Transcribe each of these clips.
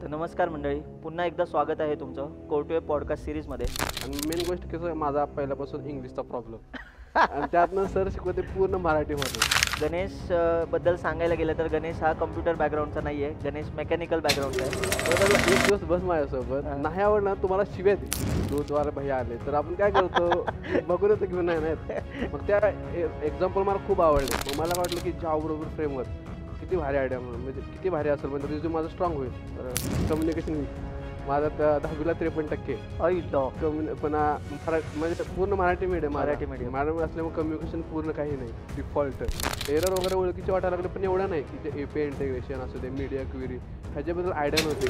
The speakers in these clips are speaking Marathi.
तर नमस्कार मंडळी, पुन्हा एकदा स्वागत आहे तुमचं कोर्टवे पॉडकास्ट सिरीजमध्ये. आणि मेन गोष्ट कसं आहे, माझा पहिल्यापासून इंग्लिशचा प्रॉब्लेम आणि त्यातनं सर शिकवते पूर्ण मराठीमध्ये. गणेश बद्दल सांगायला गेलं तर गणेश हा कम्प्युटर बॅकग्राऊंडचा नाही आहे, गणेश मेकॅनिकल बॅकग्राऊंडचा आहे. तर त्याला एक दिवस बस माझ्यासोबत नाही आवडणार तुम्हाला शिव्या दे दूधवाले भैया आले तर आपण काय करतो बघून येतो घेऊन नाही नाहीत. मग त्या एक्झाम्पल मला खूप आवडले. मग मला वाटलं की जाव बरोबर फ्रेमवर्क किती भारी आयडिया म्हणून म्हणजे किती भारी असेल म्हणजे रिझ्यूम माझं स्ट्रॉंग होईल. कम्युनिकेशन वीक माझा 10वीला 53%. म्हणजे पूर्ण Marathi medium Marathi medium. Madam असल्यामुळे कम्युनिकेशन पूर्ण काही नाही. डिफॉल्ट एरर वगैरे ओळखीचे वाटायला लागले पण एवढं नाही की ते एपीआय इंटिग्रेशन असू दे मीडिया क्वेरी ह्याच्याबद्दल आयडिया नव्हती.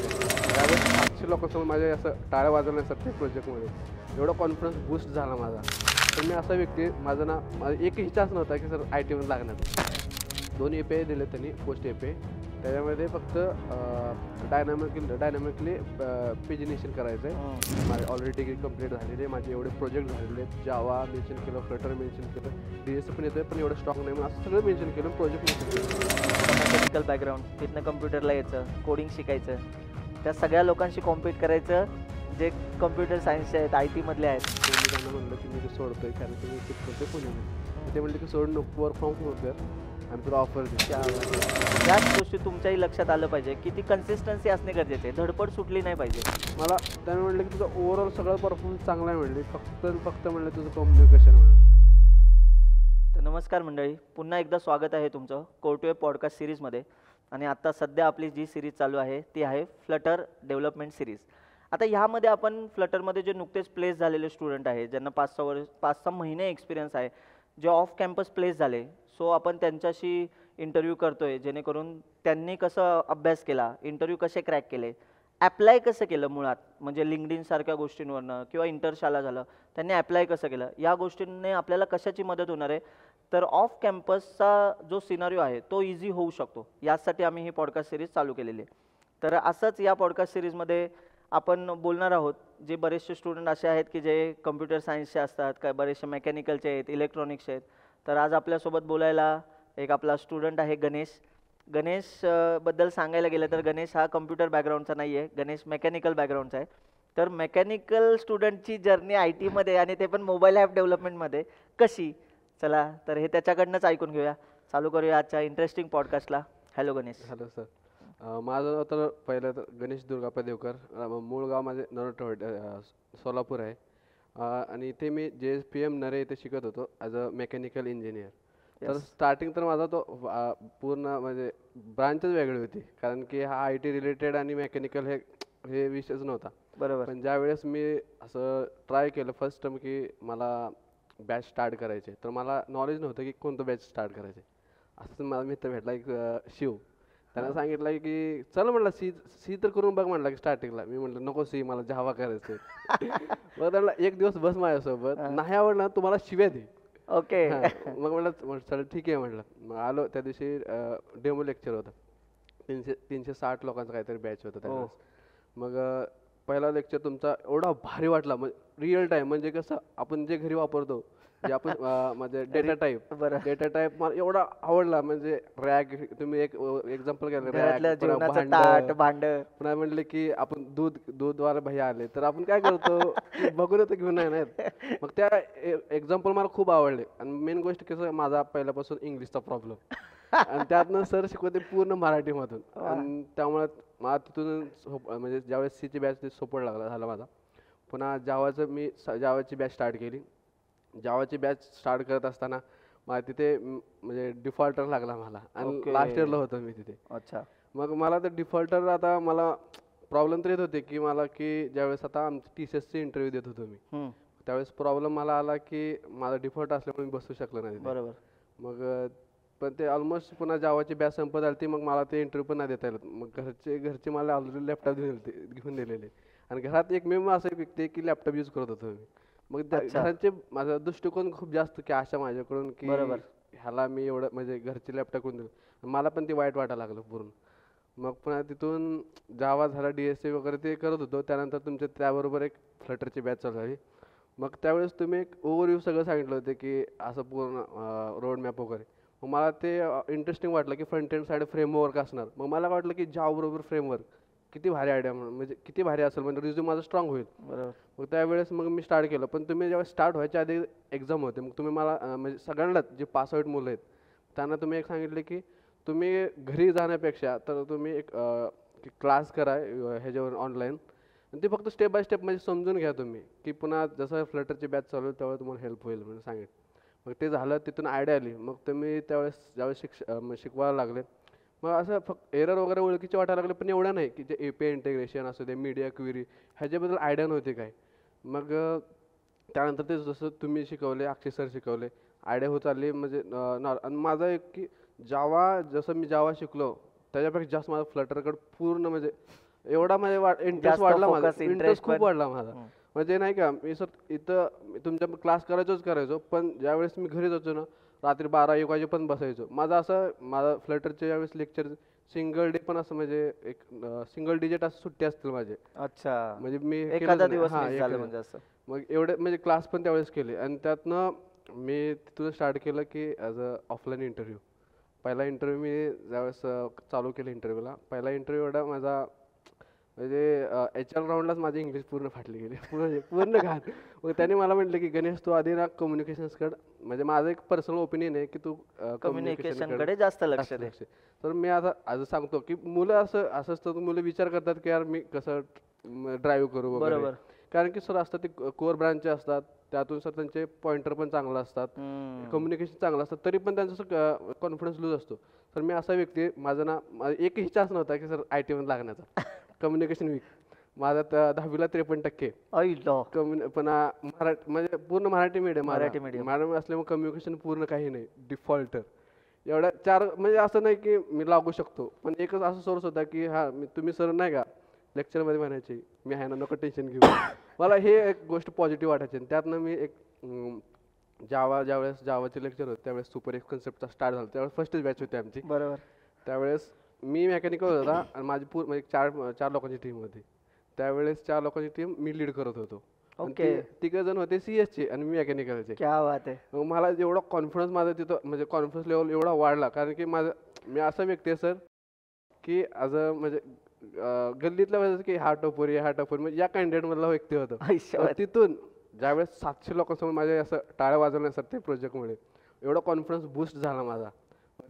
त्यावेळेस 700 लोकांसमोर माझ्या असं टाळ्या वाजवण्यासाठी प्रोजेक्टमध्ये एवढा कॉन्फिडन्स बूस्ट झाला माझा. तर मी असा व्यक्ती माझा एक इच्छाच नव्हता की सर आय टीमध्ये लागण्याचा. 2 एपीआय दिले त्यांनी पोस्ट एपीआय त्याच्यामध्ये फक्त डायनॅमिकली पेजिनेशन करायचं आहे. माझी ऑलरेडी डिग्री कंप्लीट झालेली आहे. माझे एवढे प्रोजेक्ट झालेले आहेत. जावा मेन्शन केलं, फ्लटर मेन्शन केलं, DSC पण येतोय पण एवढं स्ट्रॉंग नाही म्हणून असं सगळं मेन्शन केलं प्रोजेक्ट मेन्शन केलं. मेकॅनिकल बॅकग्राऊंड, तिथनं कम्प्युटरला यायचं, कोडिंग शिकायचं, त्या सगळ्या लोकांशी कॉम्पीट करायचं जे कम्प्युटर सायन्सचे आहेत, IT मधले आहेत. मी त्यांना म्हणलं की मी ते सोडतोय कारण की मी शिकतो पुण्यामध्ये. ते म्हणले की सोड नको, वर्क फ्रॉम होम कर आणि तुला ऑफर दे. याच गोष्टी तुमच्याही लक्षात आलं पाहिजे की ती कन्सिस्टन्सी असणे गरजेचे आहे, धडपड सुटली नाही पाहिजे. मला त्याने म्हणलं की तुझं ओव्हरऑल सगळं परफॉर्मन्स चांगला आहे म्हणले, फक्त म्हणलं तुझं कम्युनिकेशन म्हणलं. तर नमस्कार मंडळी, पुन्हा एकदा स्वागत आहे तुमचं कोर्टवे पॉडकास्ट सिरीजमध्ये. आणि आता सध्या आपली जी सिरीज चालू आहे ती आहे फ्लटर डेव्हलपमेंट सिरीज. आता ह्यामध्ये आपण फ्लटरमध्ये जे नुकतेच प्लेस झालेले स्टुडंट आहे, ज्यांना 5-6 महिने एक्सपिरियन्स आहे, जे ऑफ कॅम्पस प्लेस झाले, सो आपण त्यांच्याशी इंटरव्ह्यू करतो आहे जेणेकरून त्यांनी कसं अभ्यास केला, इंटरव्ह्यू कसे क्रॅक केले, ॲप्लाय कसं केलं मुळात, म्हणजे लिंक्डइनसारख्या गोष्टींवरनं किंवा इंटरशाला झालं, त्यांनी ॲप्लाय कसं केलं, या गोष्टींनी आपल्याला कशाची मदत होणार आहे. तर ऑफ कॅम्पसचा जो सिनारिओ आहे तो इझी होऊ शकतो, यासाठी आम्ही ही पॉडकास्ट सिरीज चालू केलेली आहे. तर असंच या पॉडकास्ट सिरीजमध्ये आपण बोलणार आहोत. जे बरेचसे स्टुडंट असे आहेत की जे कम्प्युटर सायन्सचे असतात, काय बरेचसे मेकॅनिकलचे आहेत, इलेक्ट्रॉनिक्सचे आहेत. तर आज आपल्यासोबत बोलायला एक आपला स्टुडंट आहे गणेश. गणेश बद्दल सांगायला गेलं तर गणेश हा कम्प्युटर बॅकग्राऊंडचा नाही आहे, गणेश मेकॅनिकल बॅकग्राऊंडचा आहे. तर मेकॅनिकल स्टुडंटची जर्नी IT मध्ये आणि ते पण मोबाईल ॲप डेव्हलपमेंटमध्ये कशी, चला तर हे त्याच्याकडनंच ऐकून घेऊया. चालू करूया आजच्या इंटरेस्टिंग पॉडकास्टला. हॅलो गणेश. Hello sir. माझं नाव तर पहिलं तर गणेश दुर्गाप्पा देवकर. मूळ गाव माझे नरोटवाडी सोलापूर आहे. आणि इथे मी JSPM नरे इथे शिकत होतो ॲज अ मेकॅनिकल इंजिनियर. तर स्टार्टिंग तर माझा तो पूर्ण म्हणजे ब्रांचच वेगळी होती कारण की हा IT रिलेटेड आणि मेकॅनिकल हे हे विषयच नव्हता. बरोबर. पण ज्यावेळेस मी असं ट्राय केलं फर्स्ट टाइम की मला बॅच स्टार्ट करायचे तर मला नॉलेज नव्हतं की कोणतं बॅच स्टार्ट करायचे. असं माझा मित्र भेटला एक शिव. त्यानं सांगितलं की चल म्हटलं सी तर करून बघ म्हटलं की स्टार्टिंगला. मी म्हटलं नको सी मला जावा करायचं. मग त्याला एक दिवस बस माझ्यासोबत नाही आवडणार तुम्हाला शिव्या दे. ओके. मग म्हटलं चल ठीक आहे म्हटलं. मग आलो त्या दिवशी डेमो लेक्चर होतं. 360 लोकांचं काहीतरी बॅच होतं त्यावेळेस. मग पहिला लेक्चर तुमचा एवढा भारी वाटला म्हणजे रिअल टाईम म्हणजे कसं आपण जे घरी वापरतो जे आपण म्हणजे डेटा टाईप मला एवढा आवडला म्हणजे रॅक तुम्ही एक एक्झाम्पल केलं रॅक भांड पुन्हा म्हटले की आपण दूधवाले भैया आले तर आपण काय करतो बघून येतो घेऊन नाही नाहीत. मग त्या एक्झाम्पल मला खूप आवडले. आणि मेन गोष्ट कसं माझा पहिल्यापासून इंग्लिशचा प्रॉब्लेम आणि त्यातनं सर शिकवते पूर्ण मराठीमधून. आणि त्यामुळे मला तिथून म्हणजे ज्यावेळेस सीची बॅच सपोर्ट झाला माझा. पुन्हा जावाची बॅच स्टार्ट केली. जावाची बॅच स्टार्ट करत असताना मला तिथे म्हणजे डिफॉल्टर लागला मला आणि लास्ट इयरला होतो मी तिथे. अच्छा. मग मला ते डिफॉल्टर आता मला प्रॉब्लेम तर येत होते की मला की ज्यावेळेस आता आमची TCSची इंटरव्ह्यू देत होतो मी त्यावेळेस प्रॉब्लेम मला आला की माझा डिफॉल्ट असल्यामुळे मी बसू शकलो नाही. बरोबर. मग पण ते ऑलमोस्ट पुन्हा जावाची बॅच संपत आली ती मग मला ते इंटरव्ह्यू पण नाही देता येत. मग घरचे मला ऑलरेडी लॅपटॉप घेऊन दिलेले आणि घरात एक मी असं व्यक्ती की लॅपटॉप यूज करत होतो मी. मग घरांचे माझा दृष्टिकोन खूप जास्त की आशा माझ्याकडून की ह्याला मी एवढं म्हणजे घरचे लॅपटॉप करून दिलं मला पण ते वाईट वाटायला लागलं पूर्ण. मग पुन्हा तिथून जावा झाला DSC वगैरे ते करत होतो. त्यानंतर तुमच्या त्याबरोबर एक फ्लटरची बॅच चालू झाली. मग त्यावेळेस तुम्ही एक ओव्हरव्ह्यू सगळं सांगितलं होतं की असं पूर्ण रोड मॅप वगैरे. मग मला ते इंटरेस्टिंग वाटलं की फ्रंट एंड साईड फ्रेमवर्क असणार. मग मला वाटलं की जावा बरोबर फ्रेमवर्क किती भारी आयडिया म्हणजे किती भारी असेल म्हणजे रिझ्यूम माझा स्ट्रॉंग होईल. बरोबर. मग त्यावेळेस मग मी स्टार्ट केलं. पण तुम्ही जेव्हा स्टार्ट व्हायच्या आधी एक्झाम होते. मग तुम्ही मला म्हणजे सगळ्यांनाच जे पास आउट मुलं आहेत त्यांना तुम्ही एक सांगितले की तुम्ही घरी जाण्यापेक्षा तर तुम्ही एक क्लास करा ह्याच्यावर ऑनलाईन. ते फक्त स्टेप बाय स्टेप म्हणजे समजून घ्या तुम्ही की पुन्हा जसं फ्लटरची बॅच चालू होईल तेव्हा तुम्हाला हेल्प होईल म्हणून सांगितलं. मग ते झालं तिथून आयडिया आली. मग तुम्ही त्यावेळेस ज्यावेळेस शिकवायला लागले मग असं फक्त एरर वगैरे ओळखीचे वाटायला लागले पण एवढं नाही की जे API इंटिग्रेशन असू दे मीडिया क्वेरी ह्याच्याबद्दल आयडिया नव्हती काय. मग त्यानंतर ते जसं तुम्ही शिकवले अक्षय सर शिकवले आयडिया होत चालली म्हणजे आणि माझा एक की जावा जसं मी जावा शिकलो त्याच्यापेक्षा जास्त माझा फ्लटरकडे पूर्ण म्हणजे एवढा म्हणजे इंटरेस्ट जास्त वाढला माझा focus, interest इंटरेस्ट खूप पण. वाढला माझा. म्हणजे नाही का मी सर इथं तुमच्या क्लास करायचो पण ज्यावेळेस मी घरी जायचो ना रात्री 12-1 वाजेपर्यंत बसायचो. माझा फ्लटरचे ज्यावेळेस लेक्चर सिंगल डे पण असं म्हणजे एक सिंगल डिजिट असं सुट्टी असतील माझे. अच्छा. म्हणजे मी एखादा केलंच नाही. दिवस हां, मिस एक झालं दिवस. म्हणजे असं. मग एवढे म्हणजे क्लास पण त्यावेळेस केले आणि त्यातनं मी तिथून स्टार्ट केलं की ॲज अ ऑफलाईन इंटरव्ह्यू. पहिला इंटरव्ह्यू मी ज्यावेळेस चालू केलं इंटरव्ह्यूला पहिला इंटरव्ह्यू एवढा माझा म्हणजे HR राऊंडलाच माझी इंग्लिश पूर्ण फाटली गेली पूर्ण पूर्ण घाण. मग त्याने मला म्हटलं की गणेश तू आधी ना कम्युनिकेशन्सकडे म्हणजे माझं एक पर्सनल ओपिनियन आहे की तू कम्युनिकेशनकडे जास्त लक्ष दे. तर मी आता आज सांगतो की मुलं असं असं असतं की मुलं विचार करतात की यार मी कसं ड्राईव्ह करू वगैरे. बरोबर. कारण की सर असतात ते कोर ब्रांचचे असतात त्यातून सर त्यांचे पॉइंटर पण चांगलं असतात कम्युनिकेशन चांगलं असतं तरी पण त्यांचा कॉन्फिडन्स लूज असतो. तर मी असा व्यक्ती आहे, एकही चान्स नव्हता की सर IT मध्ये लागण्याचा. कम्युनिकेशन वीक माझा 10वीला 53%. आईला. पुन्हा म्हणजे पूर्ण Marathi medium Marathi medium. Madam असल्यामुळे कम्युनिकेशन पूर्ण काही नाही डिफॉल्टर. एवढ्या 4 म्हणजे असं नाही की मी लागू शकतो पण एकच असा सोर्स होता की हां तुम्ही सर नाही का लेक्चरमध्ये म्हणायचे मी आहे ना नको टेन्शन घेऊ. मला हे एक गोष्ट पॉझिटिव्ह वाटायची आणि त्यातनं मी एक ज्यावेळेस जावाचे लेक्चर होते त्यावेळेस सुपर एक्स कन्सेप्टचा स्टार्ट झाला त्यावेळेस फर्स्टच बॅच होती आमची. बरोबर. त्यावेळेस मी मेकॅनिकल होता आणि माझी म्हणजे चार लोकांची टीम होती. त्यावेळेस 4 लोकांची टीम मी लीड करत होतो. ओके. तिघ जण होते CS चे आणि मी मेकॅनिकलचे. क्या बात आहे. मग मला एवढा कॉन्फिडन्स माझा तिथं म्हणजे कॉन्फिडन्स लेवल एवढा वाढला कारण की मी असा व्यक्ती आहे सर की ॲज अ म्हणजे गल्लीतल्या म्हणजे की हा टपोरी म्हणजे या कॅन्डिडेट मधला व्यक्ती होता. तर तिथून ज्यावेळेस 700 लोकांसमोर माझ्या असं टाळ्या वाजवल्या सर ते प्रोजेक्टमुळे एवढा कॉन्फिडन्स बूस्ट झाला माझा.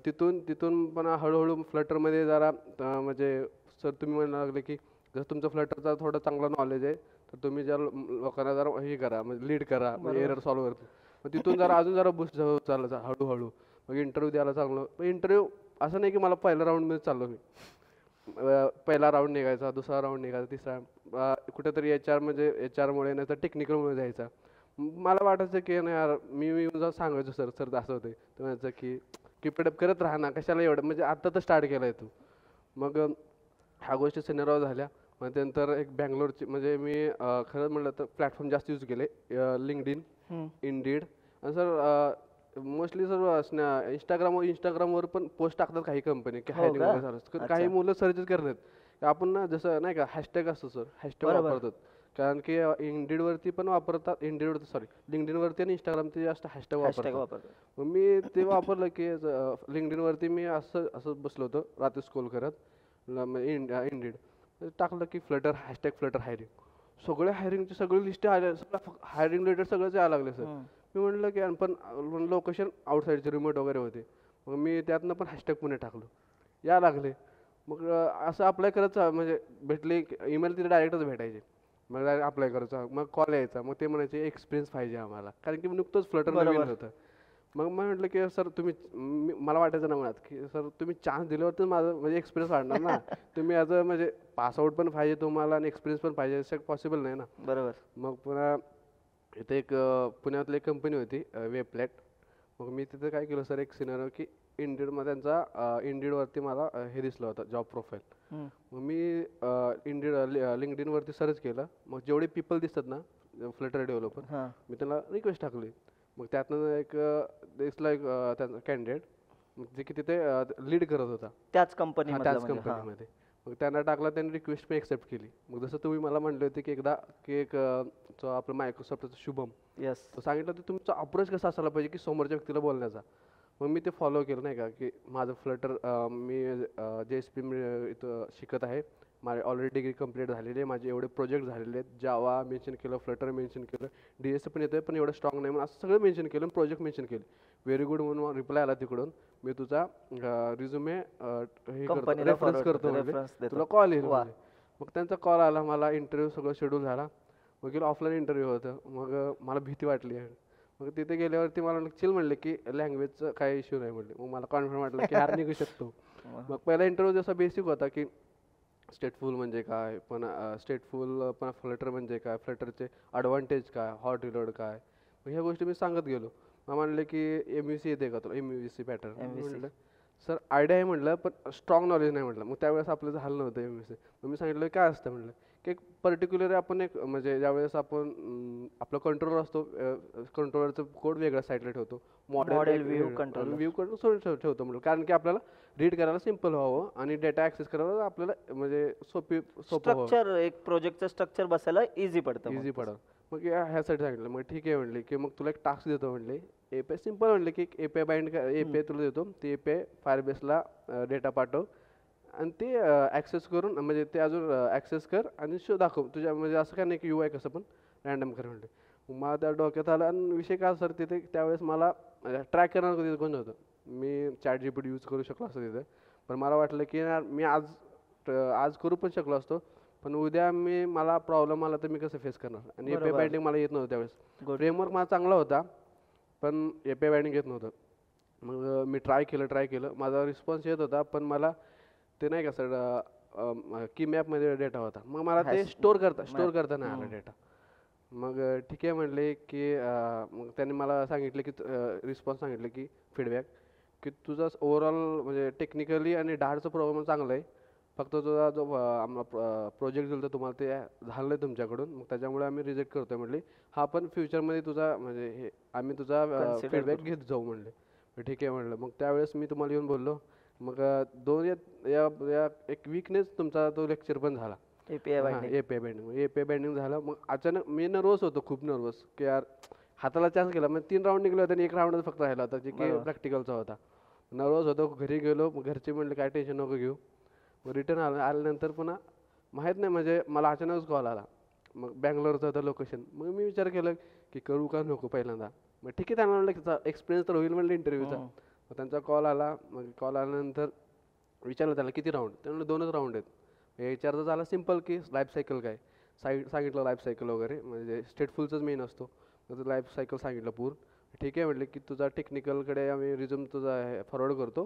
तिथून पण हळूहळू फ्लटरमध्ये जरा म्हणजे सर तुम्ही म्हणायला लागले की जर तुमचं फ्लटरचा थोडं चांगलं नॉलेज आहे तर तुम्ही ज्या लोकांना जरा हे करा म्हणजे लीड करा एरर सॉल्व्ह करा. मग तिथून जरा अजून जरा बूस्ट चाललं हळूहळू. मग इंटरव्ह्यू द्यायला चांगलं इंटरव्ह्यू असं नाही की मला पहिल्या राऊंडमध्ये चाललो मी. पहिला राऊंड निघायचा दुसरा राऊंड निघायचा तिसरा कुठेतरी HR मुळे नाही तर टेक्निकलमुळे जायचा. मला वाटायचं की नाही यार मी येऊन सांगायचो सर असं होतं ते म्हणायचं की कीपअप करत राहा ना कशाला एवढं म्हणजे आत्ता तर स्टार्ट केलं आहे तू. मग ह्या गोष्टी सिनियरवर झाल्या. मग त्यानंतर एक बँगलोरची म्हणजे मी खरं म्हटलं तर प्लॅटफॉर्म जास्त यूज केले लिंक्डइन इंडीड आणि सर मोस्टली सर इंस्टाग्रामवर पण पोस्ट टाकतात काही कंपनी की हायरिंग वगैरे झालं. काही मुलं सर्चच करतात आपण ना जसं नाही का हॅशटॅग असतो सर हॅशटॅग वापरतात. कारण की इंडीडवरती पण वापरतात लिंक्डइनवरती आणि इंस्टाग्रामवरती जास्त हॅशटॅग वापरतात. मग मी ते वापरलं की लिंक्डइनवरती मी असं बसलो होतो रात्री स्क्रोल करत इंडीड टाकलं की फ्लटर हायरिंग सगळे हायरिंगचे सगळे लिस्ट आले सगळं हायरिंग रिलेटेड सगळंच यायला लागले सर. मी म्हटलं की पण लोकेशन आउटसाईडचे रिमोट वगैरे होते. मग मी त्यातनं पण हॅशटॅग पुणे टाकलो या लागले. मग असं अप्लाय करत म्हणजे भेटले ईमेल तिथे डायरेक्टच भेटायचे. मग अप्लाय करायचा मग कॉल यायचा मग ते म्हणायचे एक्सपिरियन्स पाहिजे आम्हाला कारण की नुकतंच फ्लटर नवीन होतं. मग म्हटलं की सर तुम्ही मला वाटायचं ना मनात की सर तुम्ही चान्स दिल्यावरती माझं म्हणजे एक्सपिरियन्स वाढणार ना. तुम्ही ॲज अ म्हणजे पासआउट पण पाहिजे तुम्हाला आणि एक्सपिरियन्स पण पाहिजे असं पॉसिबल नाही ना. बरोबर. मग पुन्हा इथे एक पुण्यातली एक कंपनी होती वेबप्लॅट. मग मी तिथं काय केलं सर एक सिनारिओ की इंडीडमध्ये त्यांचा इंडीडवरती मला हे दिसलं होतं जॉब प्रोफाईल. मग मी लिंक्डइनवरती सर्च केलं मग जेवढे पीपल दिसतात ना फ्लटर डेव्हलपर मी त्यांना रिक्वेस्ट टाकली. मग त्यातनं एक दिसला एक त्यांचा कॅन्डिडेट जे की तिथे लीड करत होता त्याच कंपनीमध्ये. मग त्यांना टाकला त्यांनी रिक्वेस्ट पण एक्सेप्ट केली. मग जसं तुम्ही मला म्हणले होते की एकदा की एक आपलं मायक्रोसॉफ्टचं शुभम तो सांगितलं की तुमचा अप्रोच कसा असायला पाहिजे की समोरच्या व्यक्तीला बोलण्याचा. मग मी ते फॉलो केलं नाही का, की माझं फ्लटर मी JSP इथं शिकत आहे. माझी ऑलरेडी डिग्री कंप्लीट झालेली आहे. माझे एवढे प्रोजेक्ट झालेले आहेत. जावा मेन्शन केलं, फ्लटर मेन्शन केलं, DS पण येतं पण एवढं स्ट्रॉंग नाही म्हणून असं सगळं मेन्शन केलं, प्रोजेक्ट मेन्शन केले. व्हेरी गुड म्हणून रिप्लाय आला तिकडून. मी तुझा रिझ्युमे हे करतो, कंपनीला रेफरन्स करतो म्हणजे रेफरन्स देतो. तुला कॉल येईल वा. म्हणजे. मग त्यांचा कॉल आला, मला इंटरव्ह्यू सगळं शेड्यूल झाला. मग गेलो, ऑफलाईन इंटरव्ह्यू होतं. मग मला भीती वाटली. मग तिथे गेल्यावरती मला चिल म्हणले की लँग्वेजचं काही इश्यू नाही म्हणले. मग मला कॉन्फिडंट वाटलं की यार निघू शकतो. मग पहिला इंटरव्ह्यू जसा बेसिक होता की स्टेटफुल म्हणजे काय, पण स्टेटफुल पण फ्लटर म्हणजे काय, फ्लटरचे ॲडव्हान्टेज काय, हॉट रिलोड काय, मग ह्या गोष्टी मी सांगत गेलो. मग म्हणले की MVC येते का तुला, MVC पॅटर्न. म्हटलं सर आयडिया आहे म्हटलं, पण स्ट्रॉंग नॉलेज नाही म्हटलं. मग त्यावेळेस आपलं झालं नव्हतं MVC. मग मी सांगितलं काय असतं म्हटलं की एक पर्टिक्युलर आपण एक म्हणजे ज्यावेळेस आपण आपला कंट्रोलर असतो, कंट्रोलरचं कोड वेगळ्या साईडला ठेवतो, Model view controller. व्ह्यू ठेवतो म्हटलं, कारण की आपल्याला रीड करायला सिम्पल व्हावं आणि डेटा ॲक्सेस करायला आपल्याला म्हणजे सोपं व्हावं, स्ट्रक्चर एक प्रोजेक्टचं स्ट्रक्चर बसायला इझी पडतं. इझी पडेल. मग ह्यासाठी सांगितलं. मग ठीक आहे म्हणले की मग तुला एक टास्क देतो म्हणले, API सिम्पल म्हणले की API बाइंड API तुला देतो, ते API फायरबेसला डेटा पाठव आणि ते ॲक्सेस करून म्हणजे ते अजून ॲक्सेस कर आणि शो दाखव तुझ्या, म्हणजे असं काय नाही की UI कसं पण रँडम कर म्हणले. मग मला त्या डोक्यात आलं आणि विषय काय सर तिथे त्यावेळेस मला ट्रॅक करणार कधी कोण नव्हतं. मी ChatGPT यूज करू शकलो असतो तिथे, पण मला वाटलं की यार मी आज करू पण शकलो असतो, पण उद्या मला प्रॉब्लेम आला तर मी कसं फेस करणार. आणि API बाइंडिंग मला येत नव्हतं त्यावेळेस. फ्रेमवर्क माझा चांगला होता पण API बाइंडिंग येत नव्हतं. मग मी ट्राय केलं, माझा रिस्पॉन्स येत होता, पण मला ते नाही का सर की मॅपमध्ये डेटा होता, मग मला ते स्टोअर करता नाही आला डेटा. मग ठीक आहे म्हणले की मग त्यांनी मला सांगितलं की रिस्पॉन्स सांगितलं की फीडबॅक की तुझा ओव्हरऑल म्हणजे टेक्निकली आणि डाळचं प्रॉब्लेम चांगलं आहे, फक्त तुझा जो आम्हाला प्रोजेक्ट दिलं तर तुम्हाला ते झालं नाही तुमच्याकडून, मग त्याच्यामुळे आम्ही रिजेक्ट करतोय म्हणले. हा पण फ्युचरमध्ये तुझा म्हणजे हे आम्ही तुझा फीडबॅक घेत जाऊ म्हणले. ठीक आहे म्हणलं. मग त्यावेळेस मी तुम्हाला येऊन बोललो. मग दोन या एक वीकनेच तुमचा तो लेक्चर पण झाला. API API बाइंडिंग झालं. मग अचानक मी नर्वस होतो, खूप नर्वस की यार हाताला चान्स गेला. मग 3 राऊंड निघले होते आणि 1 राऊंडच फक्त राहिला होता, जे की प्रॅक्टिकलचा होता. नर्वस होतो. घरी गेलो. मग घरचे म्हणले काय टेन्शन नको घेऊ. मग रिटर्न आल्यानंतर पुन्हा माहीत नाही म्हणजे मला अचानकच कॉल आला. मग बँगलोरचं होतं लोकेशन. मग मी विचार केला की करू का नको पहिल्यांदा. मग ठीक आहे, त्यांना म्हणलं की एक्सपिरियन्स तर होईल म्हणलं इंटरव्ह्यूचा. मग त्यांचा कॉल आला. मग कॉल आल्यानंतर विचारलं त्याला किती राऊंड, ते म्हणलं 2च राऊंड आहेत. HR झाला सिम्पल की लाईफ सायकल काय सांगितलं, लाईफ सायकल वगैरे म्हणजे स्टेटफुलचाच मेन असतो. तर लाईफ सायकल सांगितलं पूर्ण. ठीक आहे म्हटलं की तुझा टेक्निकलकडे आम्ही रिझ्यूम तुझा फॉरवर्ड करतो,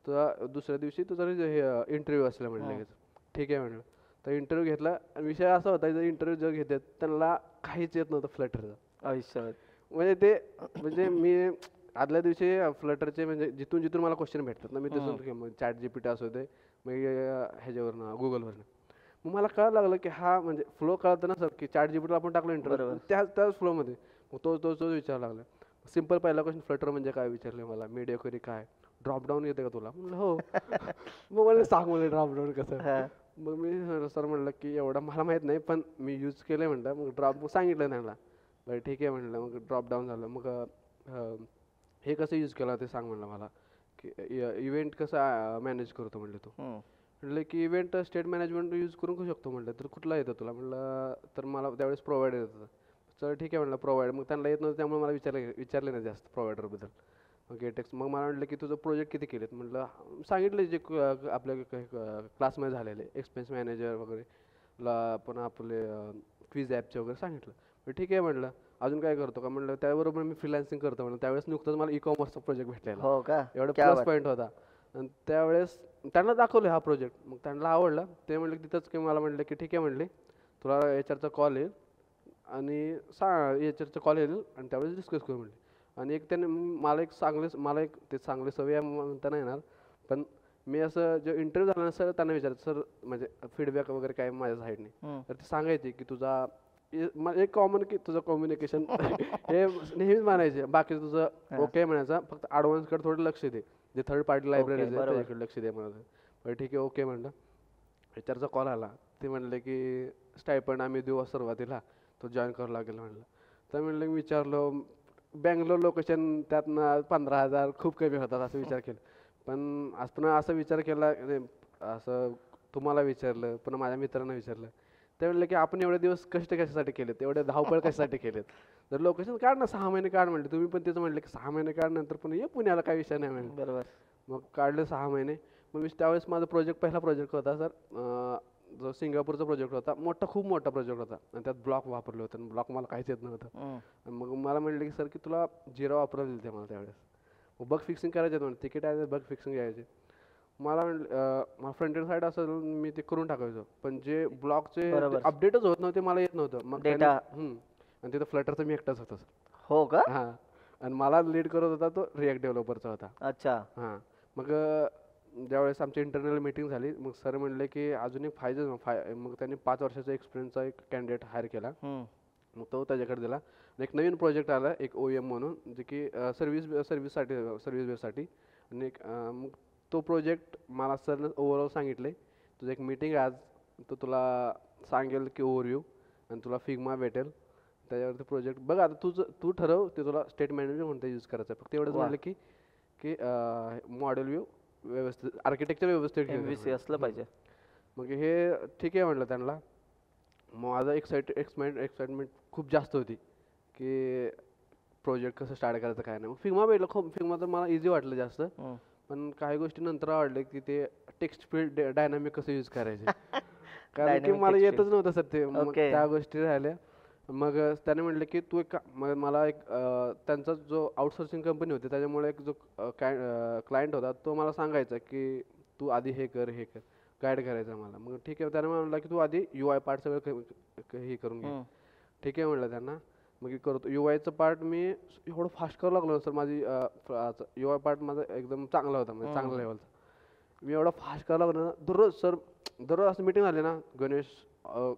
तुझा दुसऱ्या दिवशी तुझा हे इंटरव्ह्यू असला म्हटलं लगेच. ठीक आहे म्हटलं. तर इंटरव्ह्यू घेतला आणि विषय असा होता जर इंटरव्ह्यू जर घेतात त्यांना काहीच येत नव्हतं फ्लटरचं आयुष्यात. म्हणजे मी आदल्या दिवशी फ्लटरचे म्हणजे जिथून मला क्वेश्चन भेटतात ना, मी तिथून ChatGPT असू दे मग ह्याच्यावरनं गुगलवरनं, मग मला कळायला लागलं की हा म्हणजे फ्लो कळतं ना सर की ChatGPT आपण टाकलं इंटरव्ह्यू त्याच फ्लोमध्ये. मग तोच विचारायला लागला. सिम्पल पहिला क्वेश्चन फ्लटर म्हणजे काय विचारले मला, मीडियोकरी काय, ड्रॉपडाऊन येते का तुला, म्हणलं हो. मग मला सांग मला ड्रॉपडाऊन कसं. मग मी सर म्हणलं की एवढं मला माहीत नाही पण मी यूज केलं आहे म्हणलं. मग सांगितलं त्यांना. बरं ठीक आहे म्हणलं. मग ड्रॉपडाऊन झालं. मग हे कसं यूज केलं ते सांग म्हणलं मला, की इव्हेंट कसं मॅनेज करतो म्हणलं तू. म्हटलं की इव्हेंट स्टेट मॅनेजमेंट यूज करू शकतो म्हटलं. तर कुठला येतं तुला म्हणलं. तर मला त्यावेळेस प्रोव्हायडर येत होतं. तर ठीक आहे म्हणलं प्रोव्हाइड. मग त्यांना येत नव्हतं त्यामुळे मला विचारले नाही जास्त प्रोव्हायडरबद्दल. मग गेटेक्स मग मला म्हटलं की तुझं प्रोजेक्ट किती केलेत म्हटलं. सांगितलं जे आपल्या क्लासमध्ये झालेले एक्सपेन्स मॅनेजर वगैरे पुन्हा आपले क्विज ॲपचे वगैरे सांगितलं. ठीक आहे म्हटलं. अजून काय करतो का म्हणलं. त्याबरोबर मी फ्रीलान्सिंग करतो म्हणलं. त्यावेळेस नुकतंच मला ई-कॉमर्सचा प्रोजेक्ट भेटलेला. हो का, एवढा प्लस पॉईंट होता. आणि त्यावेळेस त्यांना दाखवलं हा प्रोजेक्ट. मग त्यांना आवडला. ते म्हणले तिथंच की मला म्हटलं की ठीक आहे म्हणले तुला HRचा कॉल येईल आणि HRचा कॉल येईल आणि त्यावेळेस डिस्कस करू म्हणले. आणि एक त्याने मला एक ते चांगले सवय म्हणता नाही येणार, पण मी असं जो इंटरव्ह्यू झाला ना सर त्यांना विचारायचं सर म्हणजे फीडबॅक वगैरे काय माझ्या साईडने, तर ते सांगायचे की तुझा एक कॉमन की तुझं कम्युनिकेशन हे नेहमीच म्हणायचे. बाकी तुझं ओके म्हणायचं, फक्त ॲडव्हान्सकडे थोडं लक्ष दे, जे थर्ड पार्टी लायब्ररीज आहे त्याच्याकडे लक्ष दे म्हणायचं. बरं ठीक आहे ओके म्हणलं. HRचा कॉल आला. ते म्हणले की स्टायपंड आम्ही देऊ सुरुवातीला, तो जॉईन करावं लागेल म्हणलं. तर म्हणलं मी विचारलं बँगलोर लोकेशन त्यातनं 15,000 खूप कमी होतात असं विचार केला. पण आज पुन्हा असा विचार केला असं तुम्हाला विचारलं, पुन्हा माझ्या मित्रांना विचारलं. ते म्हणले की आपण एवढे दिवस कष्ट कशासाठी केलेत, एवढे धावपळ कशासाठी केलेत. तर लोकेशन काढ ना, 6 महिने काढ म्हणले. तुम्ही पण तेच म्हणले की 6 महिने काढ, नंतर पण ये पुण्याला, काही विषय नाही म्हणले. बरोबर. मग काढले 6 महिने. मग मी त्यावेळेस माझा पहिला प्रोजेक्ट होता सर, जो सिंगापूरचा प्रोजेक्ट होता. खूप मोठा प्रोजेक्ट होता आणि त्यात ब्लॉक वापरले होते आणि ब्लॉक मला काहीच येत नव्हतं. हम्म. आणि मग मला म्हणले की सर की तुला जिरा वापरायला दिलं मला त्यावेळेस. मग बग फिक्सिंग करायचे म्हणून तिकीट आहे, बग फिक्सिंग घ्यायचे. मला फ्रंट एंड साईड असेल मी ते करून टाकायचो, पण जे ब्लॉकचे बरोबर. अपडेटच होत नव्हते, मला येत नव्हतं. मग Data. आणि तिथं फ्लटरचा मी एकटाच होता सर. हो का? हां. आणि मला लीड करत होता तो रिॲक्ट डेव्हलपरचा होता. अच्छा. हां. मग ज्यावेळेस आमची इंटरनल मीटिंग झाली, मग सर म्हणले की अजून एक मग त्यांनी 5 वर्षाचा एक्सपिरियन्सचा एक कॅन्डिडेट हायर केला. हम्म. मग तो त्याच्याकडे दिला. आणि एक नवीन प्रोजेक्ट आला, एक OEM म्हणून, जे की सर्व्हिस बेससाठी. आणि मग तो प्रोजेक्ट मला सरनं ओव्हरऑल सांगितले, तुझं एक मीटिंग आज, तो तुला सांगेल की ओव्हरव्ह्यू, आणि तुला फिग्मा भेटेल. त्याच्यावरती प्रोजेक्ट बघ, आता तू ठरव ते तुला स्टेट मॅनेजर कोणतं यूज करायचं आहे. फक्त एवढंच वा. म्हणलं की की मॉडेल व्ह्यू व्यवस्थित, आर्किटेक्चर व्यवस्थित ठेव MVC म्हणलं. असलं पाहिजे. मग हे ठीक आहे म्हणलं त्यांना. मग माझा एक्साइटमेंट खूप जास्त होती की प्रोजेक्ट कसं स्टार्ट करायचं काय नाही. मग फिग्मा भेटलं. फिग्मा तर मला इझी वाटलं जास्त. हम्म. पण काही गोष्टी नंतर आवडले की ते टेक्स्ट फील्ड डायनामिक कसं यूज करायचे. कारण की Dynamic मला text येतच field. नव्हतं सर ते. मग Okay. त्या गोष्टी राहिल्या. मग त्याने म्हटलं की तू मला एक त्यांचा जो आउटसोर्सिंग कंपनी होती, त्याच्यामुळे एक जो क्लायंट होता, तो मला सांगायचा की तू आधी हे कर, हे कर, गाईड करायचा मला. मग ठीक आहे, त्याने म्हटलं की तू आधी UI पार्ट सगळं हे करून घे. हम्म. ठीक आहे म्हटलं त्यांना. मग हे करतो. UIचं पार्ट मी एवढं फास्ट करावं लागलो सर. माझी UI पार्ट माझा एकदम चांगला होता, म्हणजे चांगल्या लेवलचा. मी एवढा फास्ट करायला लागलो ना, दररोज असं मीटिंग झाली ना, गणेश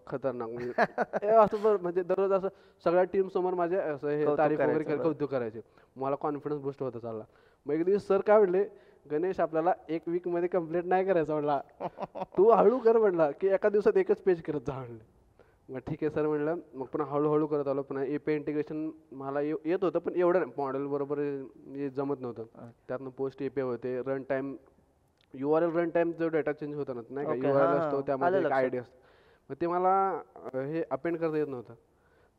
खतरनाक म्हणजे असं म्हणजे दररोज असं सगळ्या टीम समोर माझे असं हे कौतुक तारीफ वगैरे करायचं, बरं. कौतुक करायचे. मला कॉन्फिडन्स बूस्ट होता चालला. मग एक दिवस सर काय म्हणले, गणेश आपल्याला 1 वीकमध्ये कंप्लीट नाही करायचं म्हणला, तू हळू कर म्हणला, की एका दिवसात एकच पेज करत जा म्हणले. मग ठीक आहे सर म्हणलं. मग पुन्हा हळूहळू करत आलो. पुन्हा API इंटिग्रेशन मला येत होतं, पण एवढं मॉडेल बरोबर जमत नव्हतं. त्यातनं पोस्ट API होते, run time URL run time जो डेटा चेंज होता ना, नाही का, Okay, URL हां, असतो, हां. त्यामध्ये आलं एक लक्षात. ID असतो. मग ते मला हे अपेंड करता येत नव्हतं.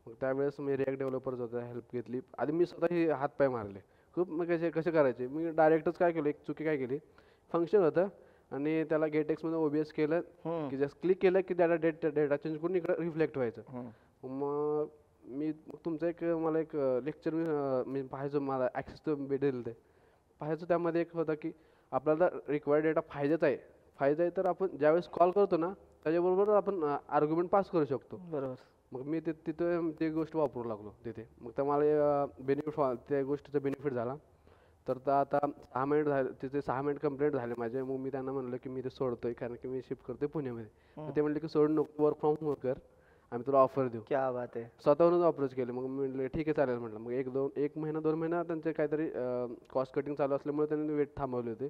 मग त्यावेळेस मी रिॲक्ट डेव्हलपरच होता, हेल्प घेतली. आधी मी स्वतः हे हातपाय मारले खूप. मग कसे करायचे, मी डायरेक्टच काय केलं, एक चुकी काय केली, फंक्शन होतं आणि त्याला गेटेक्समध्ये OBS केलं हम्म. की जस्ट क्लिक केलं की त्याला डेटा चेंज करून इकडं रिफ्लेक्ट व्हायचं. हम्म. मग तुमचं मला एक लेक्चर मी पाहायचो, मला ॲक्सेस भेटेल ते पाहायचो. त्यामध्ये एक होता की आपल्याला रिक्वायर्ड डेटा पाहिजे आहे तर आपण ज्यावेळेस कॉल करतो ना, त्याच्याबरोबर आपण आर्ग्युमेंट पास करू शकतो. बरोबर. मग मी तिथं ती गोष्ट वापरू लागलो तिथे. मग तर मला त्या गोष्टीचा बेनिफिट झाला. तर आता 6 मिनिट झाले तिथे, 6 मिनिट कंप्लीट झाले माझे. मग मी त्यांना म्हणलं की मी ते सोडतोय, कारण की मी शिफ्ट करतोय पुण्यामध्ये. तर ते म्हणले की सोड नको, वर्क फ्रॉम होम कर, आम्ही तुला ऑफर देऊ. क्या बात आहे. स्वतःहूनच अप्रोच केले. मग मी म्हणलं ठीक आहे चालेल म्हटलं. मग 1 महिना 2 महिना त्यांचे काहीतरी कॉस्ट कटिंग चालू असल्यामुळे त्यांनी वेट थांबवले होते.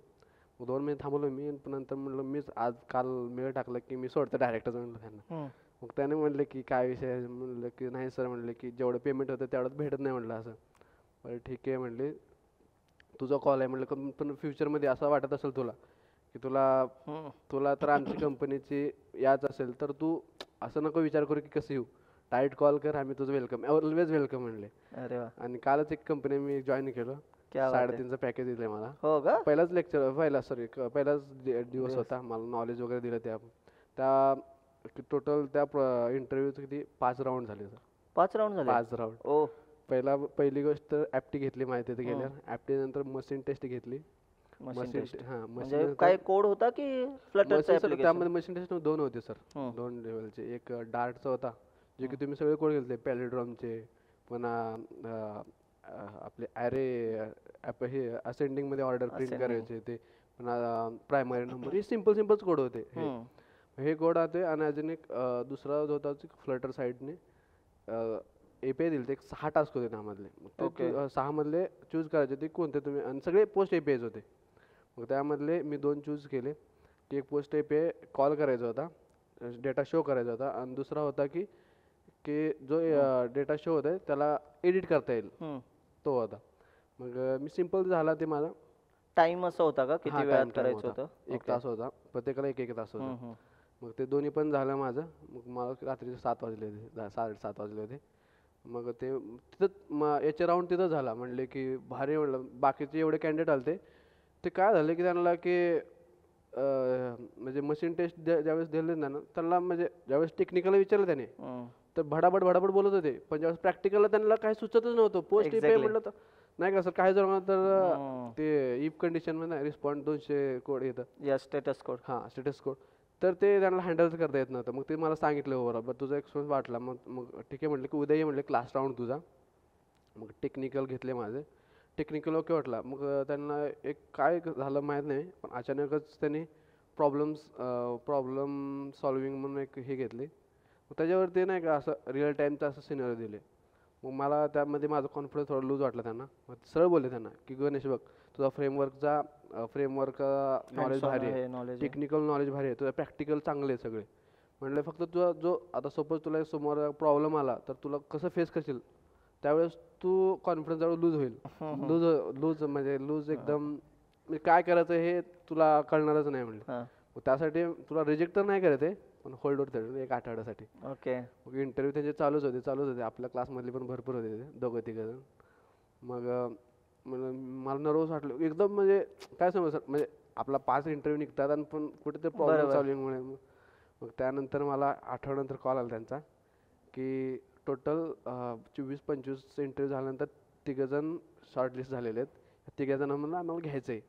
मग 2 महिने थांबवलो मी. पण नंतर म्हणलं मीच काल मेळ टाकला की मी सोडतो डायरेक्टच म्हणलं त्यांना. हम्म. मग त्याने म्हणले की काय विषय आहे, म्हणलं की नाही सर, म्हणले की जेवढं पेमेंट होतं तेवढंच भेटत नाही म्हणलं असं. बरं ठीक आहे म्हणले, तुझा कॉल आहे म्हणलं. पण फ्युचरमध्ये असं वाटत असेल तुला की तुला तर आमची कंपनीची याच असेल, तर तू असं नको विचार करू की कसं येऊ, डायरेक्ट कॉल कर, आम्ही तुझं वेलकम, ऑलवेज वेलकम म्हणले. अरे वा. आणि कालच एक कंपनी मी जॉईन केलं. क्या बात आहे. 3.5चं पॅकेज दिलं मला. हो का? पहिलाच दिवस होता. मला नॉलेज वगैरे दिलं. टोटल त्या इंटरव्ह्यूचे किती 5 राऊंड झाले सर. 5 राऊंड झाले. 5 राऊंड. ओ. पहिली गोष्ट ॲप्टी घेतली माहिती तिथे गेल्यावर. ॲप्टी नंतर मशीन टेस्ट घेतली. मशीन टेस्ट हां, म्हणजे काय कोड होता की फ्लटरचं ॲप्लिकेशन? त्यामध्ये मशीन टेस्ट 2 होते सर, 2 लेवलचे. एक डार्टचा होता, जे की तुम्ही सगळे कोड घेतले, पॅलिड्रॉमचे, पुन्हा आपले ॲरे हे असेंडिंगमध्ये ऑर्डर प्रिंट करायचे ते, पुन्हा प्रायमरी नंबर, हे सिम्पलच कोड होते. हे कोड होते. आणि अजून एक दुसरा जो होता फ्लटर साईडने API दिले ते 6 टास्क होते त्यामधले. मग 6 मधले चूज करायचे ते कोणते तुम्ही, आणि सगळे पोस्ट APIs होते. मग त्यामधले मी 2 चूज केले की एक पोस्ट API कॉल करायचा होता, डेटा शो करायचा होता, आणि दुसरा होता की जो डेटा शो होता त्याला एडिट करता येईल. तो होता. मग मी सिम्पल झाला ते माझा. टाइम असं होता का हा, किती टाइम वेळात टाइम करायचं होता. होतं? 1 तास होता. प्रत्येकाला 1-1 तास होता. हम्म. मग ते दोन्ही पण झालं माझं. मग मला रात्रीचे 7 वाजले होते. 7:30 वाजले होते. मग ते तिथं याचे राऊंड तिथं झाला. म्हणले की भारी, म्हणलं बाकीचे एवढे कॅन्डिडेट आले ते काय झालं की त्यांना की म्हणजे मशीन टेस्ट ज्यावेळेस दिले ना त्यांना, म्हणजे ज्यावेळेस टेक्निकल विचारलं त्याने हम्म. तर भडाभड भडाभड बोलत होते, पण ज्यावेळेस प्रॅक्टिकलला त्यांना काही सुचतच नव्हतं. पोस्ट पे Exactly. म्हटलं तर नाही का सर, काही जर म्हणलं तर हम्म. ते इफ कंडिशन मध्ये रिस्पॉन्ड 200 कोड येतं. या स्टेटस कोड. हां, स्टेटस कोड. तर ते त्यांना हँडलच करता येत नव्हतं. मग ते मला सांगितलं बरोबर तुझा एक्सपिरियन्स वाटला. मग मग ठीक आहे म्हटलं की उद्या ये म्हटले क्लास राऊंड तुझा. मग टेक्निकल घेतले माझे. टेक्निकल ओके वाटला. मग त्यांना एक काय झालं माहीत नाही, पण अचानकच त्यांनी प्रॉब्लेम सॉल्विंग म्हणून एक हे घेतले. मग त्याच्यावर ते नाही का असं रिअल टाईमचं असं सिनेरिओ दिले. मग मला त्यामध्ये माझा कॉन्फिडन्स थोडा लूज वाटला त्यांना. मग सरळ बोलले त्यांना की गणेश बघ, तुझा फ्रेमवर्क नॉलेज भारी आहे, नॉलेज. टेक्निकल नॉलेज भारी आहे, तुझं प्रॅक्टिकल चांगले आहे सगळे. म्हटलं फक्त तुझा जो आता सपोज तुला समोर प्रॉब्लेम आला तर तुला कसं फेस करशील, त्यावेळेस तू कॉन्फिडन्स जवळ लूज होईल. लूज एकदम, म्हणजे काय करायचं हे तुला कळणारच नाही म्हणलं. मग त्यासाठी तुला रिजेक्ट तर नाही करत आहे, पण होल्डवर ठेवलं 1 आठवड्यासाठी. ओके. मग इंटरव्ह्यू त्यांचे चालूच होते. आपल्या क्लासमधले पण भरपूर होते ते 2-3 जण. मग मला नर्वस वाटलं एकदम, म्हणजे काय समज म्हणजे आपला 5 इंटरव्ह्यू निघतात आणि पण कुठेतरी प्रॉब्लेम बरोबर. सॉल्विंगमुळे. मग त्यानंतर मला आठवड्यानंतर कॉल आला त्यांचा की टोटल 24-25 इंटरव्ह्यू झाल्यानंतर 3 जण शॉर्टलिस्ट झालेले आहेत. 3 जणांना आम्हाला घ्यायचं आहे.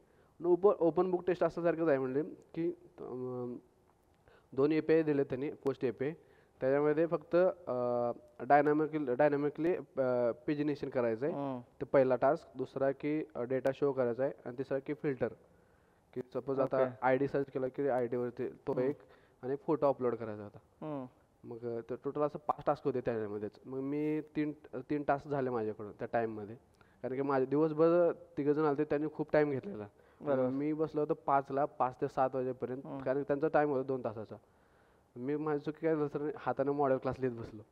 ओपन बुक टेस्ट असल्यासारखंच आहे म्हणले की 2 API दिले त्यांनी, पोस्ट API. त्याच्यामध्ये फक्त डायनॅमिकली पेजिनेशन करायचं आहे, ते पहिला टास्क. दुसरा की डेटा शो करायचा आहे, आणि तिसरा की फिल्टर, की सपोज आता ID सर्च केला की ID वरती तो एक, आणि फोटो अपलोड करायचा होता. मग ते टोटल असं 5 टास्क होते त्याच्यामध्येच. मग मी 3 टास्क झाले माझ्याकडून त्या टाईममध्ये, कारण की माझे दिवसभर 3 जण आले, त्यांनी खूप टाईम घेतलेला. मी बसलो होतो 5 ते 7 वाजेपर्यंत, कारण त्यांचा टाईम होता 2 तासाचा. मी माझी चुकी काय झालं तर हाताने मॉडेल क्लास लिहित बसलो.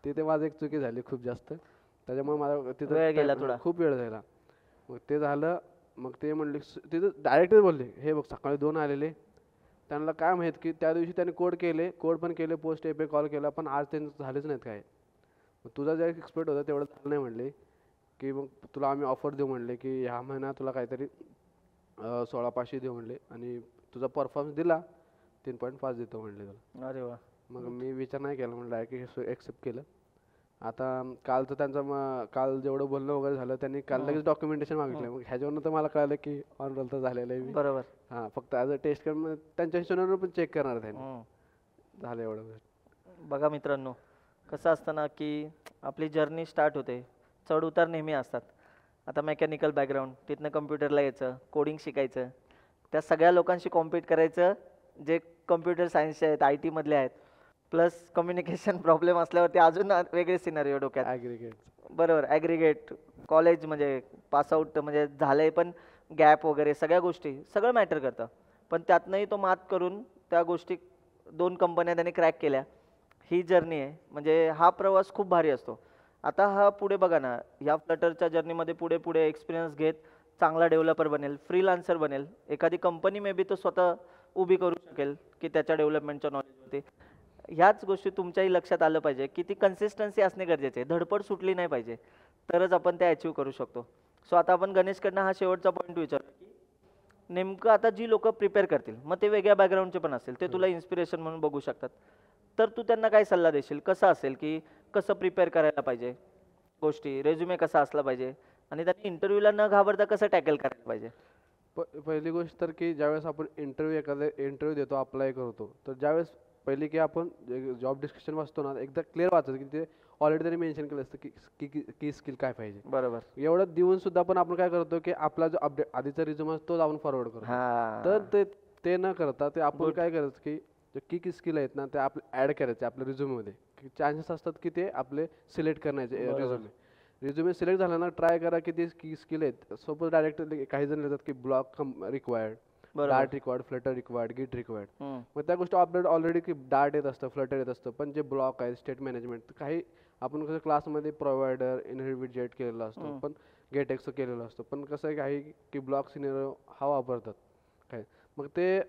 ते माझी एक चुकी झाली खूप जास्त. त्याच्यामुळे मला तिथं खूप वेळ झाला. मग ते झालं. मग ते म्हणले तिथं डायरेक्टच बोलले, हे बघ सकाळी 2 आलेले, त्यांना काय माहीत की त्या दिवशी त्यांनी कोड पण केले, पोस्ट API कॉल केला, पण आज त्यांचं झालेच नाहीत काय. मग तुझा जे एक्सपेक्ट होता तेवढं झालं नाही म्हणले, की मग तुला आम्ही ऑफर देऊ म्हणले की ह्या महिन्यात तुला काहीतरी 16,500 देऊ म्हणले, आणि तुझा परफॉर्मन्स दिला 3.5 देतो म्हणले तुला. अरे वा. मग मी विचार नाही केला, म्हणलं डायरेक्ट एक्सेप्ट केलं. आता कालचं त्यांचं काल जेवढं बोलणं वगैरे झालं, त्यांनी काल लगेच डॉक्युमेंटेशन मागितलं. मग ह्याच्यावरून तर मला कळलं की ऑन रोल तर झालेलं आहे मी. बरोबर. हां, फक्त ॲज अ टेस्ट करून त्यांच्या हिशोबाने पण चेक करणार त्यांनी. झालं एवढं. बघा मित्रांनो, कसं असतं ना की आपली जर्नी स्टार्ट होते, चढ उतार नेहमी असतात. आता मेकॅनिकल बॅकग्राऊंड, तिथनं कम्प्युटरला यायचं, कोडिंग शिकायचं, त्या सगळ्या लोकांशी कॉम्पीट करायचं जे कम्प्युटर सायन्सचे आहेत, IT मधले आहेत, प्लस कम्युनिकेशन प्रॉब्लेम असल्यावरती अजून वेगळे सिनारिओ डोक्यात. ॲग्रिगेट. बरोबर. ॲग्रिगेट कॉलेज म्हणजे पासआउट म्हणजे झालंय, पण गॅप वगैरे सगळ्या गोष्टी सगळं मॅटर करतं. पण त्यातनंही तो मात करून त्या गोष्टी 2 कंपन्या त्याने क्रॅक केल्या. ही जर्नी आहे, म्हणजे हा प्रवास खूप भारी असतो. आता हा पुढे बघा ना, ह्या फ्लटरच्या जर्नीमध्ये पुढे पुढे एक्सपिरियन्स घेत चांगला डेव्हलपर बनेल, फ्रीलान्सर बनेल, एखादी कंपनी मे बी तो स्वतः उभी करू शकेल की त्याच्या डेव्हलपमेंटच्या नॉलेजवरती. ह्याच गोष्टी तुमच्याही लक्षात आलं पाहिजे की ती कन्सिस्टन्सी असणे गरजेचे आहे, धडपड सुटली नाही पाहिजे, तरच आपण ते अचीव्ह करू शकतो. सो आता आपण गणेशकडनं हा शेवटचा पॉईंट विचारतो की नेमकं आता जी लोक प्रिपेअर करतील, मग ते वेगळ्या बॅकग्राऊंडचे पण असतील, ते तुला इन्स्पिरेशन म्हणून बघू शकतात, तर तू त्यांना काय सल्ला देशील? कसं असेल की कसं प्रिपेअर करायला पाहिजे गोष्टी, रेझ्युमे कसा असला पाहिजे, आणि त्यांनी इंटरव्ह्यूला न घाबरता कसं टॅकल करायला पाहिजे? पहिली गोष्ट तर की ज्यावेळेस आपण एखादा इंटरव्ह्यू देतो, अप्लाय करतो, तर ज्यावेळेस पहिली की आपण जॉब डिस्क्रिप्शन वाचतो ना, एकदा क्लिअर वाचायचं की ते ऑलरेडी त्यांनी मेन्शन केलं असतं की स्किल काय पाहिजे. बरोबर. एवढं देऊन सुद्धा आपण काय करतो की आपला जो अपडेट आधीचा रिझ्यूम असतो तो आपण फॉरवर्ड करतो. तर ते न करता ते आपण काय करायचं की जे की स्किल आहेत ना ते आपले ॲड करायचे आपल्या रिझ्यूममध्ये, की चान्सेस असतात की ते आपले सिलेक्ट करण्याचे रिझ्युमे सिलेक्ट झाला ना, ट्राय करा की ते की स्किल आहेत. सपोज डायरेक्ट काही जण लिहितात की ब्लॉक रिक्वायर्ड, बरोबर. डार्ट रिक्वायर्ड, फ्लटर रिक्वायर्ड, गिट रिक्वायर्ड. हम्म. मग त्या गोष्टी अपडेट ऑलरेडी की डार्ट येत असतं, फ्लटर येत असतं, पण जे ब्लॉक आहे स्टेट मॅनेजमेंट काही आपण कसं क्लासमध्ये प्रोव्हायडर इनहेरिट जेट केलेला असतो, हम्म. पण गेट एक्स केलेला असतो, पण कसं आहे काही की ब्लॉक सिनेरिओ हा वापरतात काय. मग ते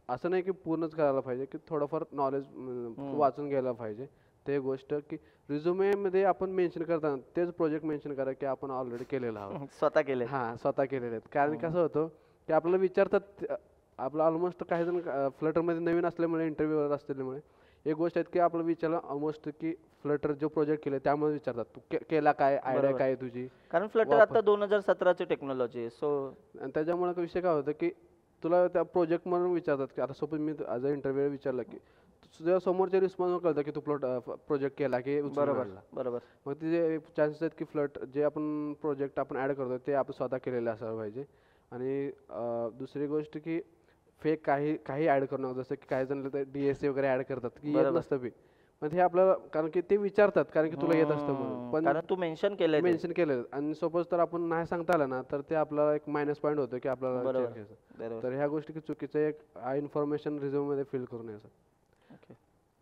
असं नाही की पूर्णच करायला पाहिजे, की थोडंफार नॉलेज वाचून घ्यायला पाहिजे. ते गोष्ट की रिझ्युमेमध्ये आपण मेन्शन करताना तेच प्रोजेक्ट मेन्शन करा की आपण ऑलरेडी केलेला आहोत. स्वतः केले. हां, स्वतः केलेले आहेत. कारण कसं होतं की आपल्याला विचारतात, आपलं ऑलमोस्ट काही जण फ्लटरमध्ये नवीन असल्यामुळे इंटरव्ह्यूवर असल्यामुळे एक गोष्ट आहे की आपलं विचारलं ऑलमोस्ट की फ्लटर जो प्रोजेक्ट केले त्यामुळे विचारतात तू केला काय, आयडिया बरोबर. काय आहे तुझी. कारण फ्लटर आता 2017 ची टेक्नॉलॉजी आहे. सो आणि त्याच्यामुळे का विषय काय होतं की तुला त्या प्रोजेक्ट म्हणून विचारतात की आता suppose me as a interview विचारलं की तुझ्या समोरच्या रिस्पॉन्स कळतं की तू प्रोजेक्ट केला की उचलून बरोबर आणला. बरोबर. मग ते जे चान्सेस आहेत की फ्लट जे आपण प्रोजेक्ट आपण ॲड करतो ते आपण स्वतः केलेले असायला पाहिजे. आणि दुसरी गोष्ट की फेक काही काही ॲड करू नका. जसं की काही जण DSA वगैरे ॲड करतात की येत बरोबर. नसतं बी, पण हे आपल्याला कारण की ते विचारतात कारण की तुला येत असतं म्हणून, पण कारण तू मेन्शन केलंय ते. मेन्शन केलेलं आणि सपोज तर आपण नाही सांगता आलं ना तर ते आपल्याला एक मायनस पॉईंट होतो की आपल्याला बरोबर check घ्यायचं. बरोबर. तर ह्या गोष्टी की चुकीचं एक इन्फॉर्मेशन रिझ्यूममध्ये फिल करून यायचं. ओके.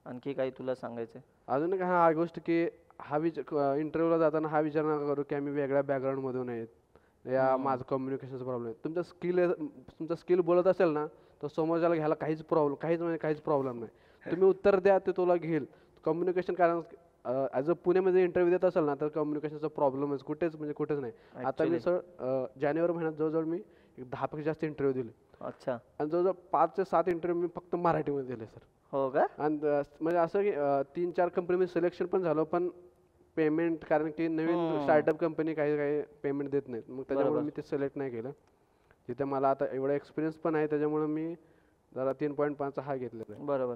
आणखी काही तुला सांगायचं? अजून एक हा गोष्ट की हा इंटरव्ह्यूला जाताना हा विचार नका करू की आम्ही वेगळ्या बॅकग्राऊंडमधून आहेत या माझं कम्युनिकेशनचा प्रॉब्लेम आहे. तुमचा स्किल बोलत असेल ना तर समोरच्याला घ्यायला काहीच प्रॉब्लेम नाही. तुम्ही उत्तर द्या ते तुला घेईल. कम्युनिकेशन कारण ॲज अ पुण्यामध्ये इंटरव्ह्यू देत असेल ना तर कम्युनिकेशनचा प्रॉब्लेमच कुठेच नाही. आता मी सर जानेवारी महिन्यात जवळजवळ मी 10 पेक्षा जास्त इंटरव्ह्यू दिले. अच्छा. आणि जवळजवळ 5 ते 7 इंटरव्ह्यू मी फक्त मराठीमध्ये दिले सर. हो का? आणि म्हणजे असं की 3-4 कंपनीमध्ये सिलेक्शन पण झालं, पण पेमेंट कारण की नवीन स्टार्टअप कंपनी काही काही पेमेंट देत नाहीत. मग त्याच्यामुळे मी ते सिलेक्ट नाही केलं. जिथे मला आता एवढा एक्सपिरियन्स पण आहे त्याच्यामुळे मी जरा 3.5 हा घेतलेला आहे. बरोबर.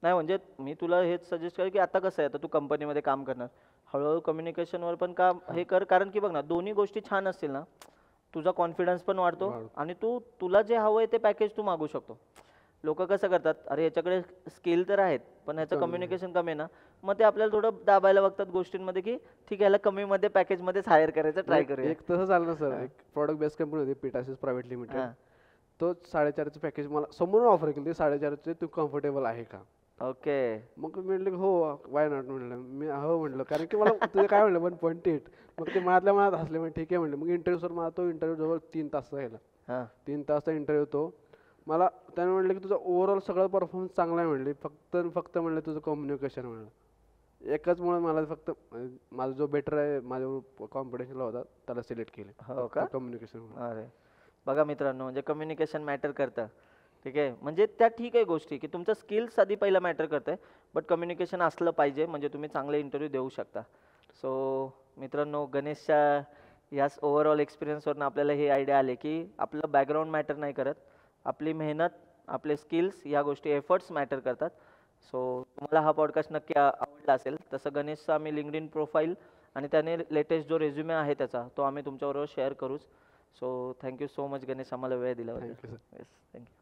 नाही म्हणजे मी तुला हेच सजेस्ट करेन की आता कसं आहे, आता तू कंपनीमध्ये काम करणार, हळूहळू कम्युनिकेशनवर पण काम हे कर. कारण की बघ ना, दोन्ही गोष्टी छान असतील ना, तुझा कॉन्फिडन्स पण वाढतो आणि तुला जे हवं आहे ते पॅकेज तू मागू शकतो. लोक कसं करतात, अरे याच्याकडे स्किल तर आहेत पण ह्याचं कम्युनिकेशन कमी आहे ना, मग ते आपल्याला थोडं दाबायला बघतात गोष्टींमध्ये की ठीक आहे याला कमीमध्ये पॅकेजमध्येच हायर करायचं ट्राय करूया. एक तसं झालं ना सर, एक प्रॉडक्ट बेस्ड कंपनी होती पिटासिस प्रायव्हेट लिमिटेड. हां. तो 4.5चं पॅकेज मला समोरून ऑफर केली. ते 4.5चे तू कम्फर्टेबल आहे का? ओके. मग मी म्हटलं हो वाय नॉट म्हटलं. मी हो म्हटलं कारण की मला तुझं काय म्हटलं 1.8. मग ते माझ्या मनात हसले. म्हणजे ठीक आहे म्हटलं. मग इंटरव्ह्यूवर मला तो इंटरव्ह्यू जवळ 3 तासचा गेला. हां. 3 तासचा इंटरव्ह्यू तो. मला त्याने म्हटलं की तुझा ओव्हरऑल सगळा परफॉर्मन्स चांगला आहे म्हटले, फक्त म्हणलं तुझं कम्युनिकेशन म्हणलं. एकच मुळे मला फक्त माझा जो बेटर आहे माझ्या कॉम्पिटिशनला होता त्याला सिलेक्ट केले. हो का? कम्युनिकेशन. अरे बघा मित्रांनो, म्हणजे कम्युनिकेशन मॅटर करतं. ठीक आहे, म्हणजे त्या ठीक आहे गोष्टी की तुमचं स्किल्स आधी पहिला मॅटर करतं आहे, बट कम्युनिकेशन असलं पाहिजे म्हणजे तुम्ही चांगले इंटरव्ह्यू देऊ शकता. सो मित्रांनो, गणेशच्या याच ओव्हरऑल एक्सपिरियन्सवरून आपल्याला हे आयडिया आले की आपलं बॅकग्राऊंड मॅटर नाही करत, आपली मेहनत, आपले स्किल्स या गोष्टी एफर्ट्स मॅटर करतात. सो तुम्हाला हा पॉडकास्ट नक्की आवडला असेल. तसं गणेशचा आम्ही लिंक्डइन प्रोफाईल आणि त्याने लेटेस्ट जो रेझ्युमे आहे त्याचा तो आम्ही तुमच्याबरोबर शेअर करूच. So thank you so much Ganesh, आम्हाला वेळ दिल्याबद्दल. Thank you sir. Yes, thank you.